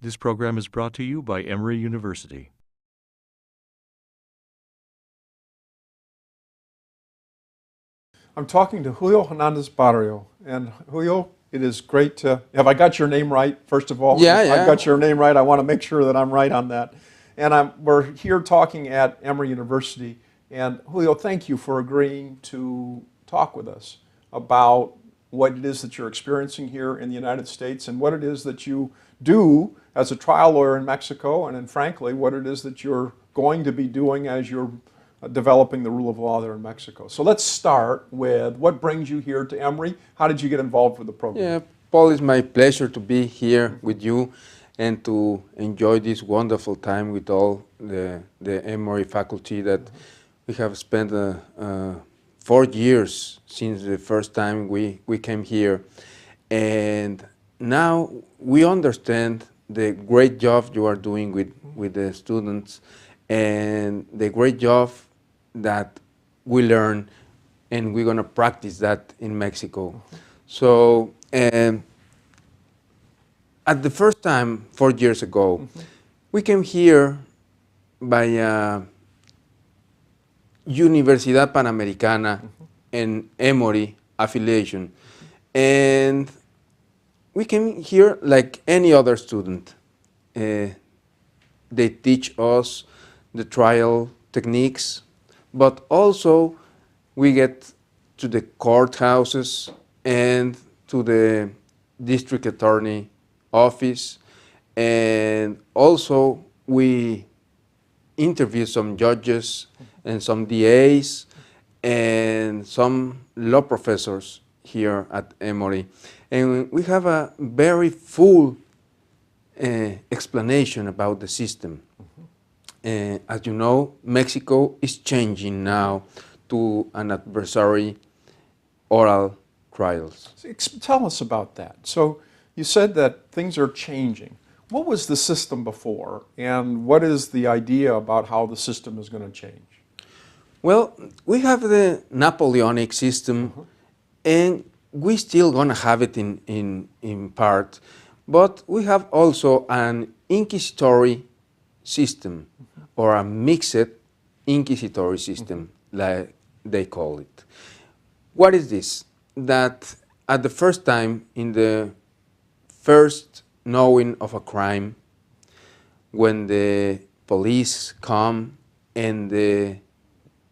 This program is brought to you by Emory University. I'm talking to Julio Hernández Barrio. And Julio, it is great to, have I got your name right, first of all? Yeah, If yeah. I've got your name right. I want to make sure that I'm right on that. And we're here talking at Emory University. And Julio, thank you for agreeing to talk with us about what it is that you're experiencing here in the United States and what it is that you do as a trial lawyer in Mexico, and then frankly, what it is that you're going to be doing as you're developing the rule of law there in Mexico. So let's start with what brings you here to Emory. How did you get involved with the program? Yeah, Paul, it's my pleasure to be here with you and to enjoy this wonderful time with all the Emory faculty that we have spent 4 years since the first time we came here. And now we understand the great job you are doing with the students and the great job that we learn, and we're going to practice that in Mexico. So at the first time, 4 years ago, we came here by Universidad Panamericana and Emory affiliation. And we came here like any other student. They teach us the trial techniques, but also we get to the courthouses and to the district attorney office, and also we interview some judges and some DAs and some law professors here at Emory. And we have a very full explanation about the system. As you know, Mexico is changing now to an adversary oral trials. Tell us about that. So you said that things are changing. What was the system before, and what is the idea about how the system is going to change? Well, we have the Napoleonic system, and we still going to have it in part, but we have also an inquisitory system, or a mixed inquisitory system, like they call it. What is this? That at the first time, in the first knowing of a crime, when the police come and the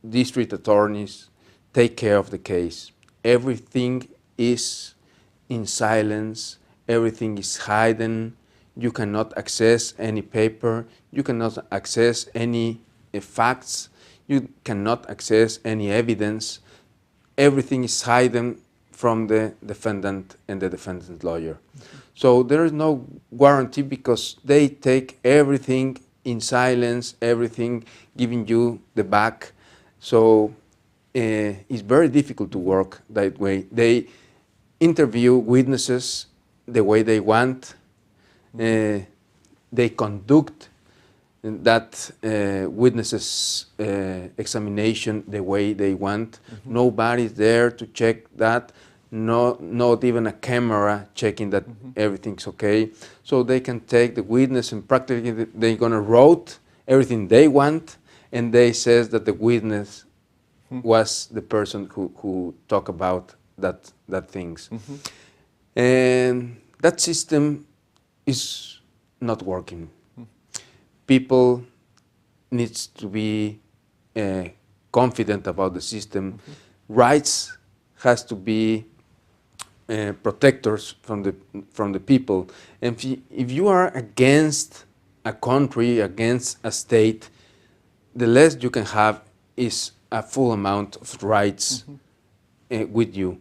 district attorneys take care of the case, everything is in silence, everything is hidden. You cannot access any paper, you cannot access any facts, you cannot access any evidence. Everything is hidden from the defendant and the defendant's lawyer. So there is no guarantee because they take everything in silence, everything giving you the back. So it's very difficult to work that way. They interview witnesses the way they want. They conduct that witnesses examination the way they want. Nobody's there to check that. No, not even a camera checking that everything's okay. So they can take the witness and practically they're gonna write everything they want, and they says that the witness was the person who talked about that things. And that system is not working. People needs to be confident about the system. Rights has to be protectors from the people. And if you are against a country, against a state, the less you can have is a full amount of rights with you.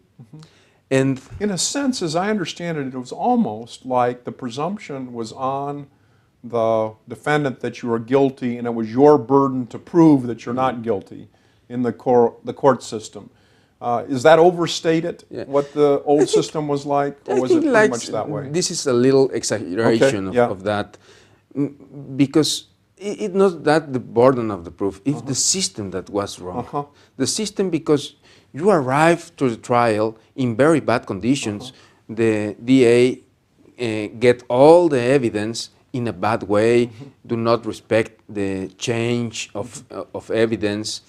And in a sense, as I understand it, it was almost like the presumption was on the defendant that you are guilty, and it was your burden to prove that you're not guilty in the court system. Is that overstated, what the old system was like, or was it pretty much that way? This is a little exaggeration of that, because it's not that the burden of the proof, it's the system that was wrong. The system, because you arrive to the trial in very bad conditions. The DA get all the evidence in a bad way, do not respect the change of evidence,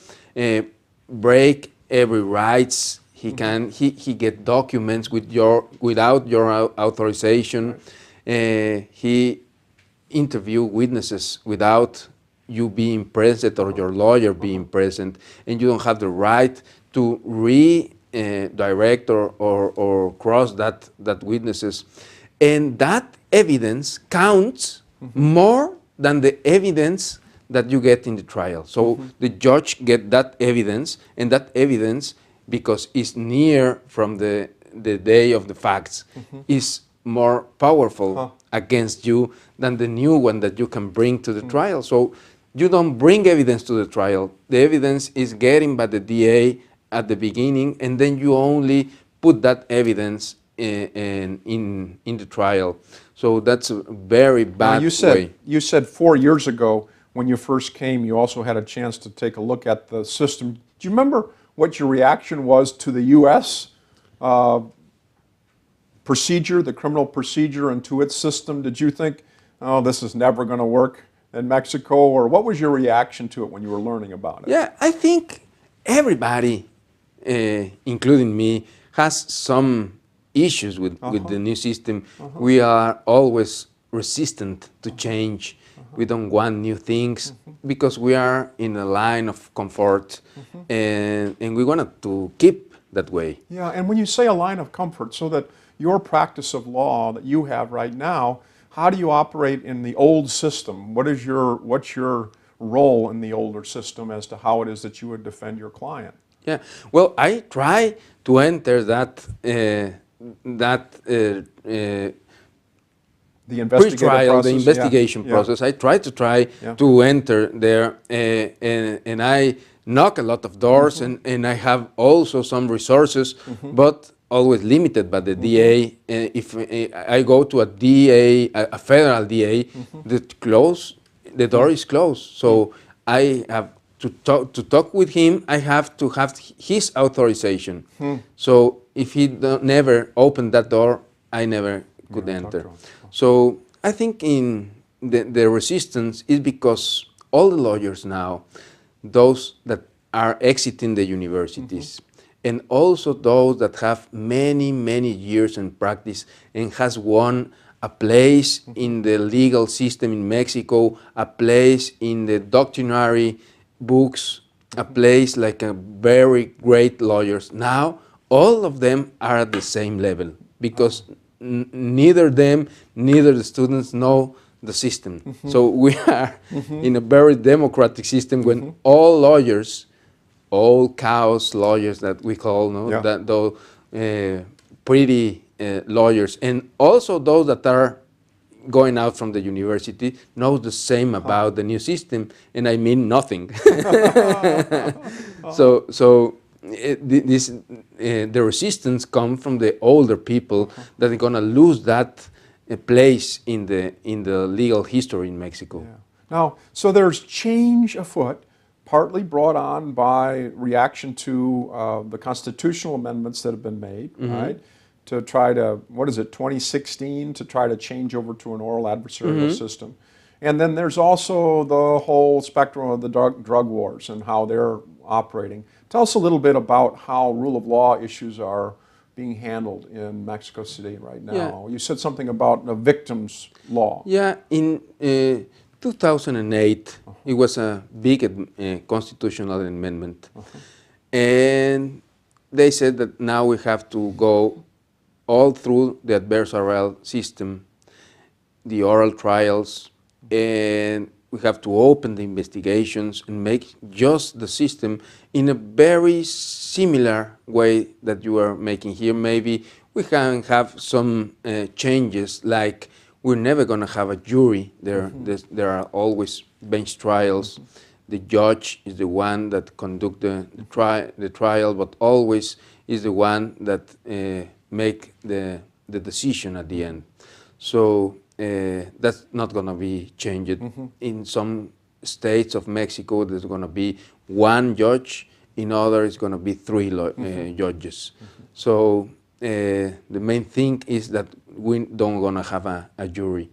break every rights. He can he get documents without your authorization. He interview witnesses without you being present or your lawyer being present, and you don't have the right to redirect or cross that witnesses. And that evidence counts more than the evidence that you get in the trial. So the judge get that evidence, and that evidence, because it's near from the day of the facts, is more powerful against you than the new one that you can bring to the trial. So you don't bring evidence to the trial. The evidence is getting by the DA at the beginning, and then you only put that evidence in the trial. So that's a very bad way. You said 4 years ago when you first came, you also had a chance to take a look at the system. Do you remember what your reaction was to the U.S. Procedure, the criminal procedure, and to its system? Did you think, oh, this is never going to work in Mexico? Or what was your reaction to it when you were learning about it? Yeah, I think everybody, including me, has some issues with the new system. We are always resistant to change. We don't want new things because we are in a line of comfort, and we want to keep that way. Yeah, and when you say a line of comfort, so that your practice of law that you have right now, how do you operate in the old system? What's your role in the older system as to how it is that you would defend your client? Yeah, well, I try to enter that The investigative pre-trial, process, the investigation process. I try to enter there, and I knock a lot of doors, and I have also some resources, but always limited by the DA. If I go to a DA, a federal DA, the door is closed. So I have to talk with him. I have to have his authorization. So if he never opened that door, I never could enter. So I think in the resistance is because all the lawyers now, those that are exiting the universities, and also those that have many, many years in practice and has won a place in the legal system in Mexico, a place in the doctrinary books, a place like a very great lawyers. Now, all of them are at the same level because neither them, neither the students know the system. So we are in a very democratic system when all lawyers, all cows lawyers that we call, that those pretty lawyers, and also those that are going out from the university know the same about the new system, and I mean nothing. The resistance comes from the older people that are going to lose that place in the legal history in Mexico. Yeah. Now, so there's change afoot, partly brought on by reaction to the constitutional amendments that have been made, right? To try to, 2016, to try to change over to an oral adversarial system. And then there's also the whole spectrum of the drug wars and how they're operating. Tell us a little bit about how rule of law issues are being handled in Mexico City right now. Yeah. You said something about the victims' law. Yeah, in 2008, it was a big constitutional amendment. And they said that now we have to go all through the adversarial system, the oral trials, and we have to open the investigations and make just the system in a very similar way that you are making here. Maybe we can have some changes, like we're never going to have a jury. There are always bench trials. The judge is the one that conduct the trial, but always is the one that make the decision at the end. So that's not going to be changed. In some states of Mexico, there's going to be one judge. In others, it's going to be three judges. So the main thing is that we don't going to have a jury.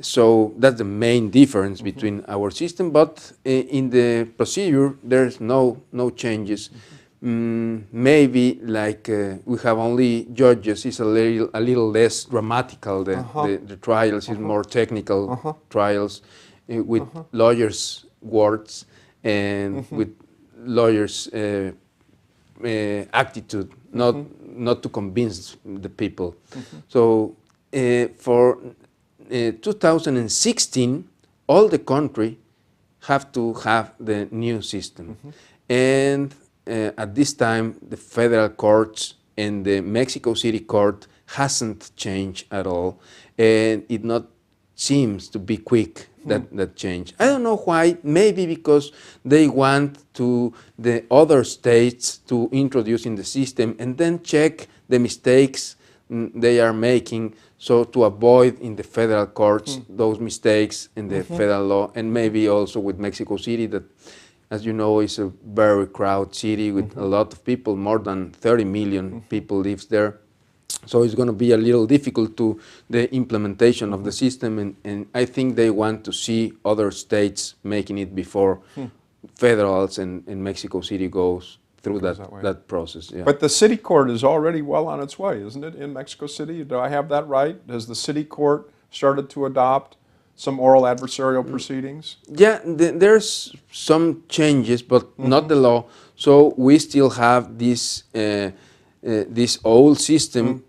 So that's the main difference between our system. But in the procedure, there's no changes. Maybe like we have only judges, it's a little less dramatical. The trials is more technical trials with lawyers' words and with lawyers' attitude, not to convince the people. So for 2016, all the country have to have the new system. And at this time, the federal courts and the Mexico City court hasn't changed at all. And it not seems to be quick, that change. I don't know why, maybe because they want to the other states to introduce in the system and then check the mistakes they are making, so to avoid in the federal courts those mistakes in the federal law, and maybe also with Mexico City that, as you know, is a very crowded city with a lot of people, more than 30 million people lives there. So it's going to be a little difficult to the implementation of the system, and I think they want to see other states making it before federals and Mexico City goes through that process. Yeah. But the city court is already well on its way, isn't it, in Mexico City? Do I have that right? Has the city court started to adopt some oral adversarial proceedings? Yeah, there's some changes, but not the law. So we still have this this old system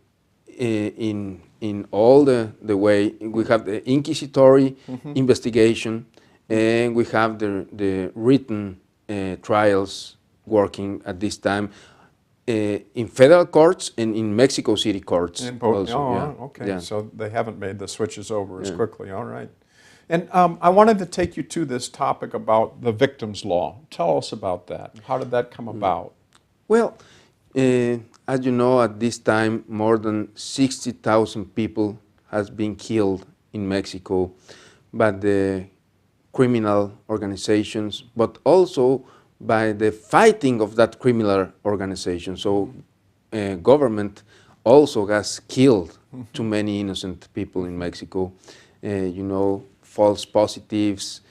in all the way. We have the inquisitory investigation, and we have the written trials working at this time in federal courts and in Mexico City courts also. Okay, Yeah. so they haven't made the switches over as quickly. All right. And I wanted to take you to this topic about the victim's law. Tell us about that. How did that come about? Well, as you know, at this time, more than 60,000 people has been killed in Mexico by the criminal organizations, but also by the fighting of that criminal organization. So government also has killed too many innocent people in Mexico. You know, false positives,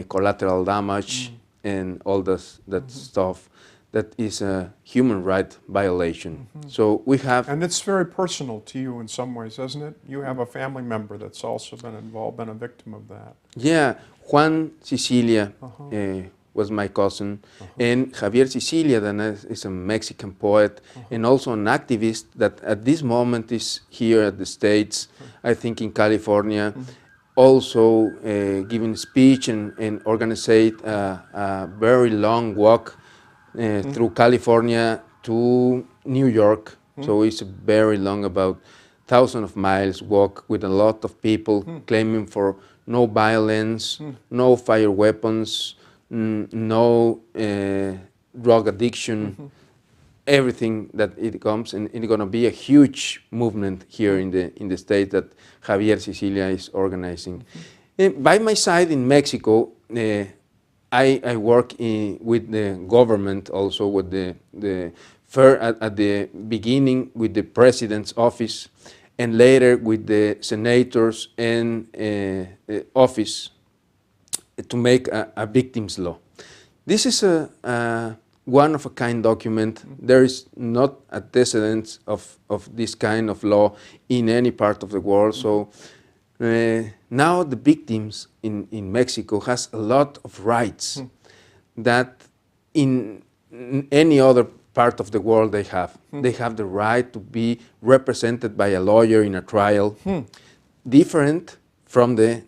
collateral damage, and all that stuff. That is a human right violation. So we have... And it's very personal to you in some ways, isn't it? You have a family member that's also been involved, been a victim of that. Yeah, Juan Sicilia was my cousin, and Javier Sicilia, that is a Mexican poet, and also an activist that at this moment is here at the States, I think in California, also giving speech and organized a very long walk through California to New York. So it's very long, about thousands of miles walk with a lot of people claiming for no violence, no fire weapons, no drug addiction, everything that it comes, and it's going to be a huge movement here in the state that Javier Sicilia is organizing. By my side in Mexico, I work with the government also, with at the beginning with the president's office, and later with the senators and office to make a victim's law. This is a one of a kind document. There is not a precedent of this kind of law in any part of the world. So now the victims in Mexico has a lot of rights that in any other part of the world they have. They have the right to be represented by a lawyer in a trial, different from the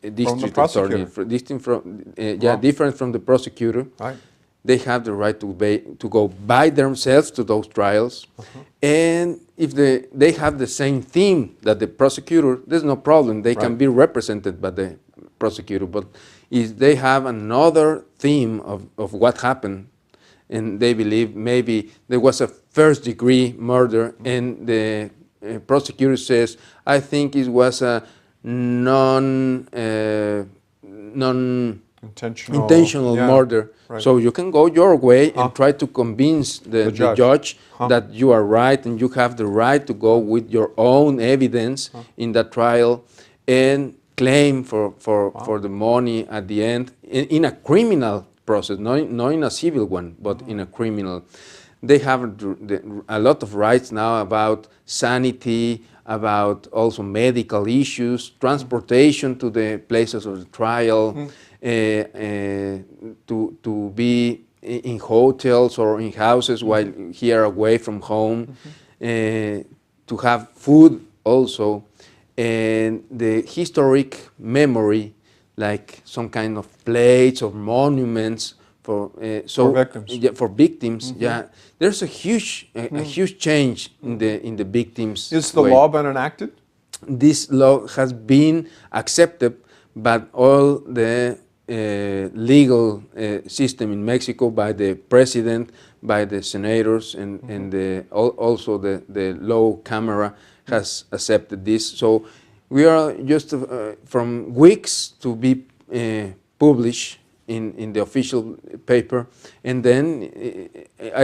district attorney, different from the prosecutor. Right. They have the right to go by themselves to those trials, and if they have the same theme that the prosecutor, there's no problem. They can be represented by the prosecutor. But if they have another theme of what happened, and they believe maybe there was a first-degree murder, and the prosecutor says, I think it was a intentional murder. Right. So you can go your way and try to convince the judge that you are right, and you have the right to go with your own evidence in that trial and claim for the money at the end in a criminal process, not in a civil one, but in a criminal. They have a lot of rights now about sanity, about also medical issues, transportation to the places of the trial, to be in hotels or in houses while here away from home, to have food also, and the historic memory, like some kind of plates or monuments for victims. Yeah, for victims. Yeah, there's a huge change in the victims. Is the way. law been enacted? This law has been accepted, but all the legal system in Mexico by the president, by the senators, and also the law camera has accepted this. So we are just from weeks to be published in the official paper, and then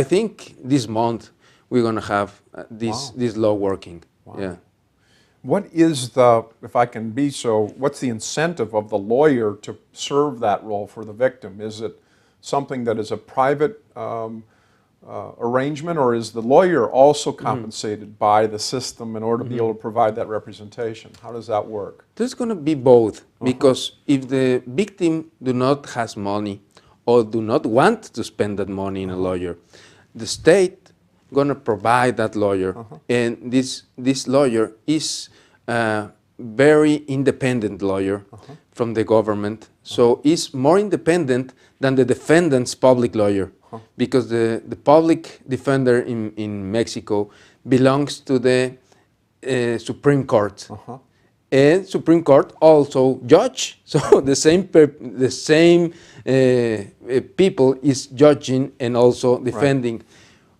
I think this month we're going to have this law working. Wow. Yeah. What is the, if I can be so, what's the incentive of the lawyer to serve that role for the victim? Is it something that is a private arrangement, or is the lawyer also compensated by the system in order to be able to provide that representation? How does that work? There's going to be both, because if the victim do not has money or do not want to spend that money in a lawyer, the state going to provide that lawyer, and this lawyer is a very independent lawyer from the government, so is more independent than the defendant's public lawyer, because the public defender in Mexico belongs to the Supreme Court. And Supreme Court also judge, so the same people is judging and also defending.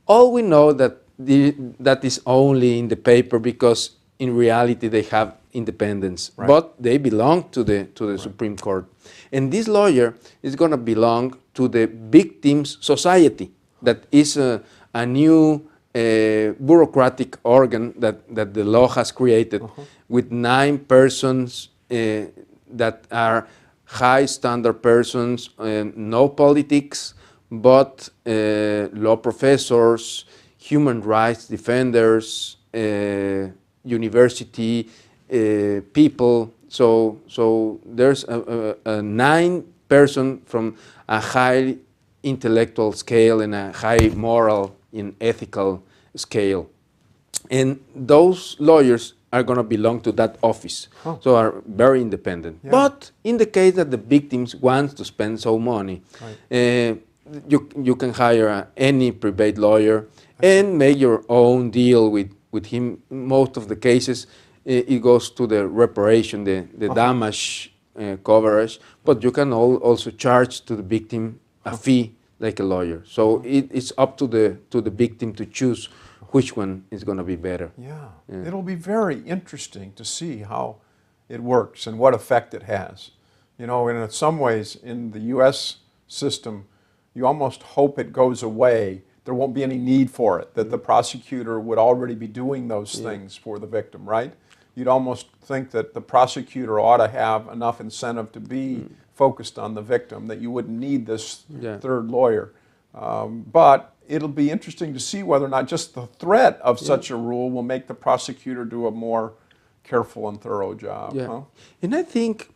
All we know that that is only in the paper, because in reality they have independence, but they belong to the Supreme Court. And this lawyer is going to belong to the victims' society, that is a new bureaucratic organ that the law has created, with 9 persons that are high standard persons, no politics, but law professors, human rights defenders, university people. So there's a 9 person from a high intellectual scale and a high moral and ethical scale, and those lawyers are going to belong to that office, so are very independent. But in the case that the victims want to spend some money, you can hire any private lawyer and make your own deal with him. Most of the cases it goes to the reparation, the damage coverage, but you can also charge to the victim a fee like a lawyer. So it's up to the victim to choose which one is going to be better. Yeah. It'll be very interesting to see how it works and what effect it has. You know, and in some ways in the U.S. system, you almost hope it goes away. There won't be any need for it, that the prosecutor would already be doing those things for the victim, right? You'd almost think that the prosecutor ought to have enough incentive to be focused on the victim, that you wouldn't need this third lawyer. But it'll be interesting to see whether or not just the threat of such a rule will make the prosecutor do a more careful and thorough job. And I think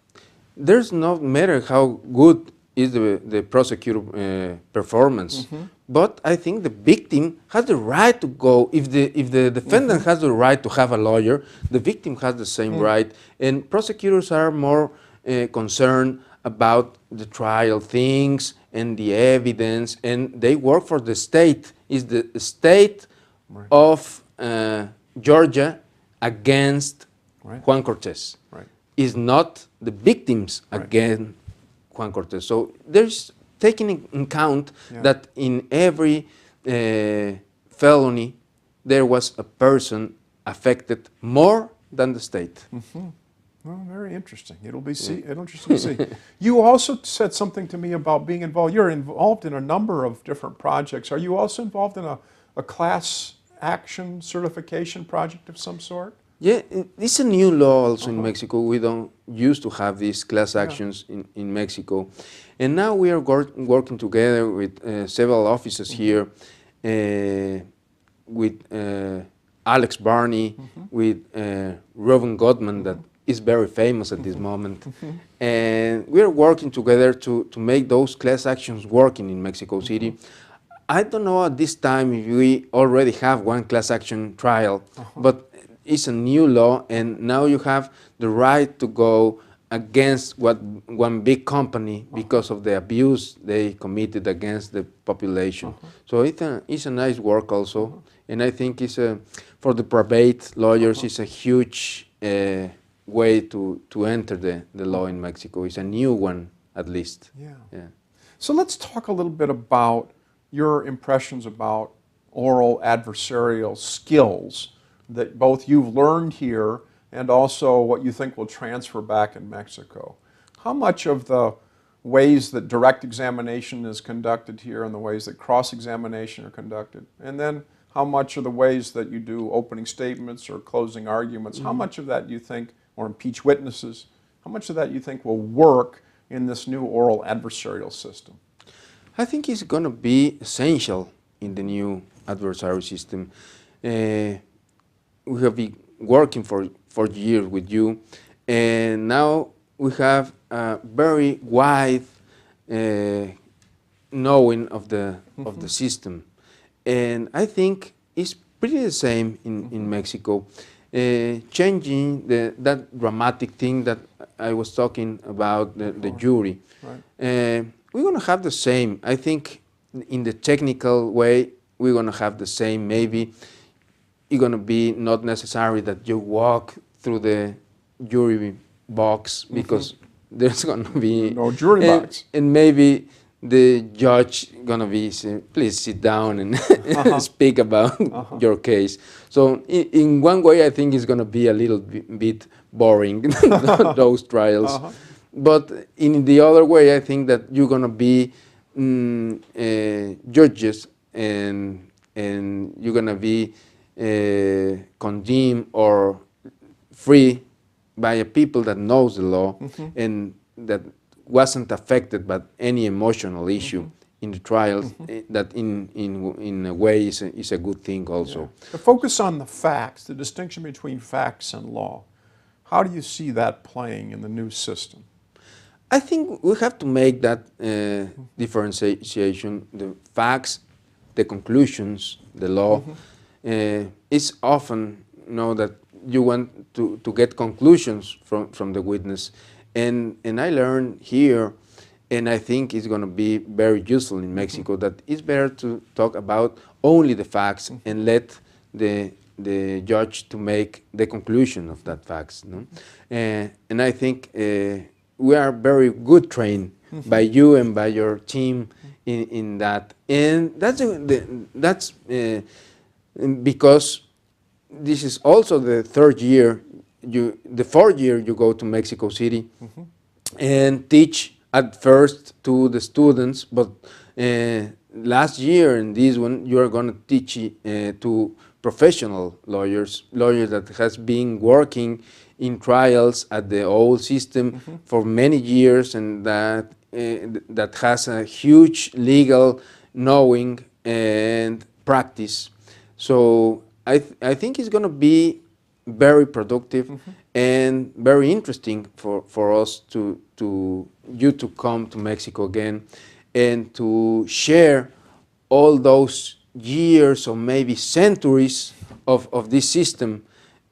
there's no matter how good is the prosecutor performance, but I think the victim has the right to go. If the defendant has the right to have a lawyer, the victim has the same right. And prosecutors are more concerned about the trial things and the evidence, and they work for the state. Is the state of Georgia against Juan Cortez. Is not the victims against Juan Cortez. So there's taking in count that in every felony there was a person affected more than the state. Well, very interesting. It'll be interesting to see. You also said something to me about being involved. You're involved in a number of different projects. Are you also involved in a class action certification project of some sort? Yeah, it's a new law also in Mexico. We don't used to have these class actions in Mexico. And now we are working together with several offices here, with Alex Barney, with Robin Goodman, that is very famous at this moment. And we are working together to make those class actions working in Mexico City. I don't know at this time if we already have one class action trial, but it's a new law, and now you have the right to go against one big company because of the abuse they committed against the population. So it's a nice work also, and I think for the private lawyers, it's a huge way to enter the law in Mexico. It's a new one, at least. Yeah. So let's talk a little bit about your impressions about oral adversarial skills that both you've learned here and also what you think will transfer back in Mexico. How much of the ways that direct examination is conducted here and the ways that cross-examination are conducted, and then how much of the ways that you do opening statements or closing arguments, how much of that you think, or impeach witnesses, how much of that you think will work in this new oral adversarial system? I think it's going to be essential in the new adversarial system. We have been working for years with you, and now we have a very wide knowing of the system, and I think it's pretty the same in Mexico. Changing that dramatic thing that I was talking about, the jury. Right. We're going to have the same. I think in the technical way, we're going to have the same. Maybe it's going to be not necessary that you walk through the jury box because there's going to be no jury box. And maybe the judge going to be say, please sit down and speak about your case. So in one way, I think it's going to be a little bit boring, those trials. But in the other way, I think that you're going to be judges and you're going to be condemned or free by a people that knows the law and that wasn't affected by any emotional issue in the trials. That in a way is a good thing also. Yeah. The focus on the facts, the distinction between facts and law, how do you see that playing in the new system? I think we have to make that differentiation. The facts, the conclusions, the law. It's often that you want to get conclusions from the witness. And I learned here, and I think it's going to be very useful in Mexico, that it's better to talk about only the facts and let the judge to make the conclusion of that facts. No? And I think we are very good trained by you and by your team in that. And that's because this is also the third year, the fourth year you go to Mexico City and teach at first to the students, but last year in this one you are going to teach to professional lawyers that has been working in trials at the old system for many years, and that has a huge legal knowing and practice. So I think it's going to be very productive and very interesting for us to come to Mexico again and to share all those years or maybe centuries of this system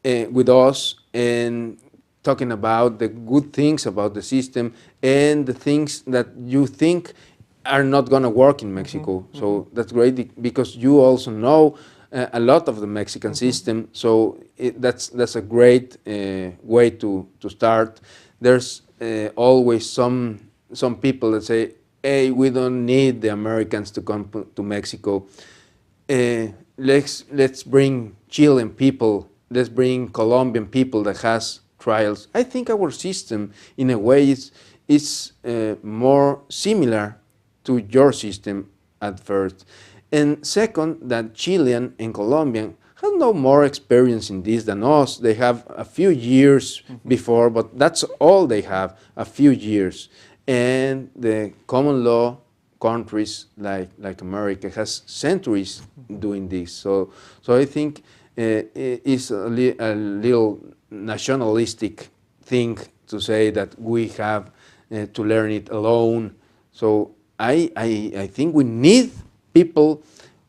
with us, and talking about the good things about the system and the things that you think are not going to work in Mexico. So that's great because you also know a lot of the Mexican system. So that's a great way to start. There's always some people that say, hey, we don't need the Americans to come to Mexico. Let's bring Chilean people, let's bring Colombian people that has trials. I think our system, in a way, is more similar to your system at first. And second, that Chilean and Colombian have know, more experience in this than us. They have a few years before, but that's all they have, a few years. And the common law countries like America has centuries doing this. So I think it's a little nationalistic thing to say that we have to learn it alone. So I think we need people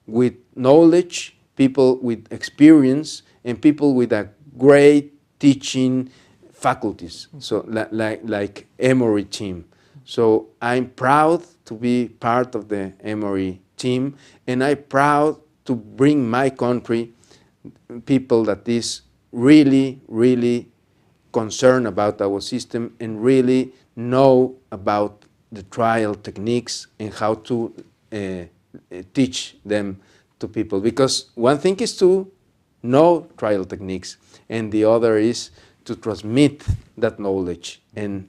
with knowledge, people with experience, and people with a great teaching faculties. So like Emory team. So I'm proud to be part of the Emory team, and I'm proud to bring my country people that is really, really concerned about our system and really know about the trial techniques and how to teach them to people. Because one thing is to know trial techniques, and the other is to transmit that knowledge. And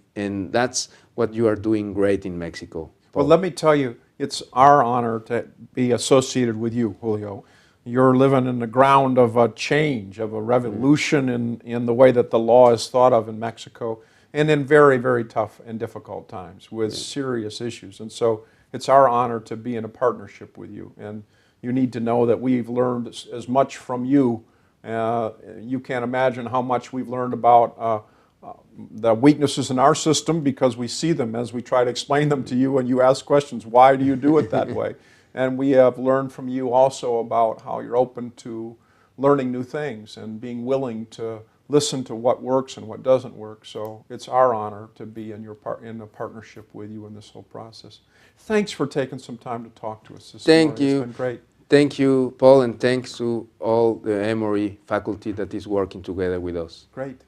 that's what you are doing great in Mexico, Paul. Well, let me tell you, it's our honor to be associated with you, Julio. You're living in the ground of a change, of a revolution in the way that the law is thought of in Mexico, and in very, very tough and difficult times with serious issues. And so it's our honor to be in a partnership with you. And you need to know that we've learned as much from you. You can't imagine how much we've learned about the weaknesses in our system, because we see them as we try to explain them to you and you ask questions. Why do you do it that way? And we have learned from you also about how you're open to learning new things and being willing to listen to what works and what doesn't work. So it's our honor to be in a partnership with you in this whole process. Thanks for taking some time to talk to us this morning. Thank you. It's been great. Thank you, Paul, and thanks to all the Emory faculty that is working together with us. Great.